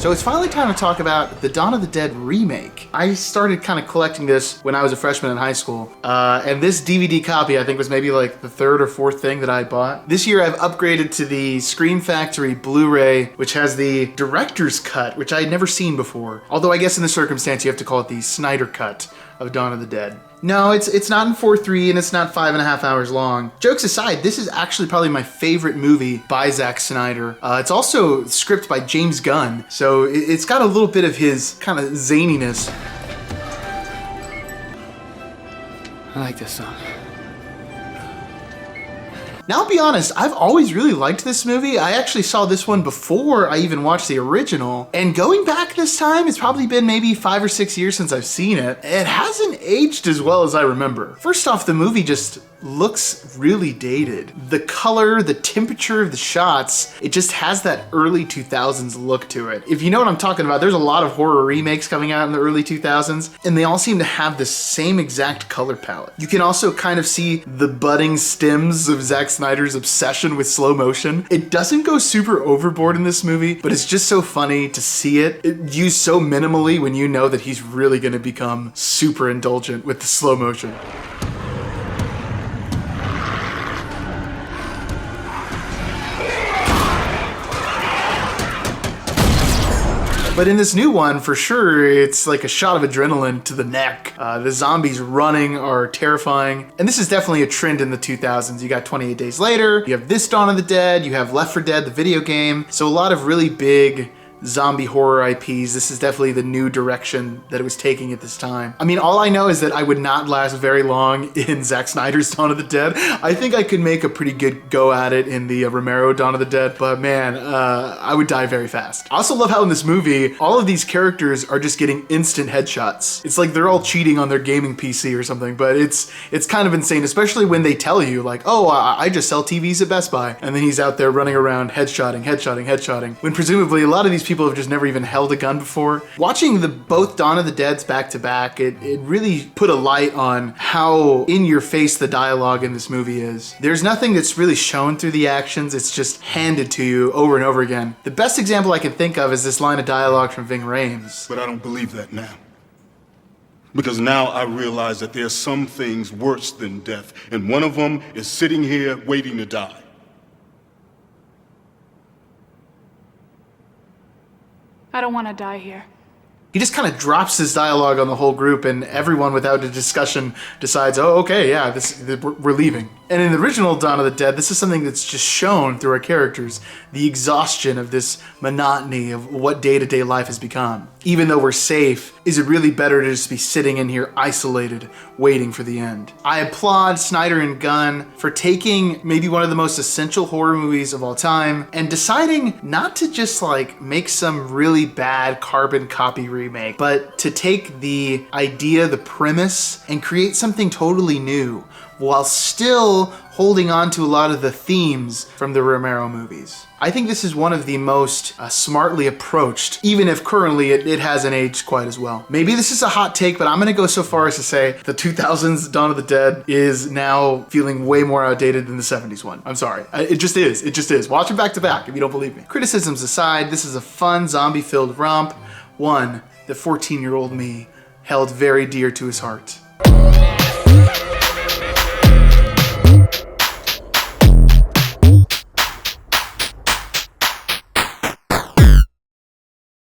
So it's finally time to talk about the Dawn of the Dead remake. I started kind of collecting this when I was a freshman in high school, and this DVD copy I think was maybe like the third or fourth thing that I bought. This year I've upgraded to the Scream Factory Blu-ray, which has the director's cut, which I had never seen before. Although I guess in this circumstance you have to call it the Snyder cut of Dawn of the Dead. No, it's not in 4:3 and it's not 5.5 hours long. Jokes aside, this is actually probably my favorite movie by Zack Snyder. It's also script by James Gunn, so it's got a little bit of his kind of zaniness. I like this song. Now, I'll be honest, I've always really liked this movie. I actually saw this one before I even watched the original. And going back this time, it's probably been maybe 5 or 6 years since I've seen it. It hasn't aged as well as I remember. First off, the movie just looks really dated. The color, the temperature of the shots, it just has that early 2000s look to it. If you know what I'm talking about, there's a lot of horror remakes coming out in the early 2000s, and they all seem to have the same exact color palette. You can also kind of see the budding stems of Zack Snyder's obsession with slow motion. It doesn't go super overboard in this movie, but it's just so funny to see it used so minimally when you know that he's really gonna become super indulgent with the slow motion. But in this new one, for sure, it's like a shot of adrenaline to the neck. The zombies running are terrifying. And this is definitely a trend in the 2000s. You got 28 Days Later, you have this Dawn of the Dead, you have Left 4 Dead, the video game. So a lot of really big zombie horror IPs. This is definitely the new direction that it was taking at this time. I mean, all I know is that I would not last very long in Zack Snyder's Dawn of the Dead. I think I could make a pretty good go at it in the Romero Dawn of the Dead, but man, I would die very fast. I also love how in this movie, all of these characters are just getting instant headshots. It's like they're all cheating on their gaming PC or something, but it's kind of insane, especially when they tell you like, oh, I just sell TVs at Best Buy. And then he's out there running around headshotting, when presumably a lot of these people have just never even held a gun before. Watching both Dawn of the Deads back to back, it really put a light on how in your face the dialogue in this movie is. There's nothing that's really shown through the actions, it's just handed to you over and over again. The best example I can think of is this line of dialogue from Ving Rhames. But I don't believe that now. Because now I realize that there are some things worse than death, and one of them is sitting here waiting to die. I don't want to die here. He just kind of drops his dialogue on the whole group, and everyone without a discussion decides, oh, okay, yeah, we're leaving. And in the original Dawn of the Dead, this is something that's just shown through our characters, the exhaustion of this monotony of what day-to-day life has become. Even though we're safe, is it really better to just be sitting in here isolated, waiting for the end? I applaud Snyder and Gunn for taking maybe one of the most essential horror movies of all time and deciding not to just like make some really bad carbon copy remake, but to take the idea, the premise, and create something totally new, while still holding on to a lot of the themes from the Romero movies. I think this is one of the most smartly approached, even if currently it hasn't aged quite as well. Maybe this is a hot take, but I'm gonna go so far as to say the 2000s Dawn of the Dead is now feeling way more outdated than the 70s one. I'm sorry, it just is. Watch it back to back if you don't believe me. Criticisms aside, this is a fun zombie-filled romp, one that 14-year-old me held very dear to his heart.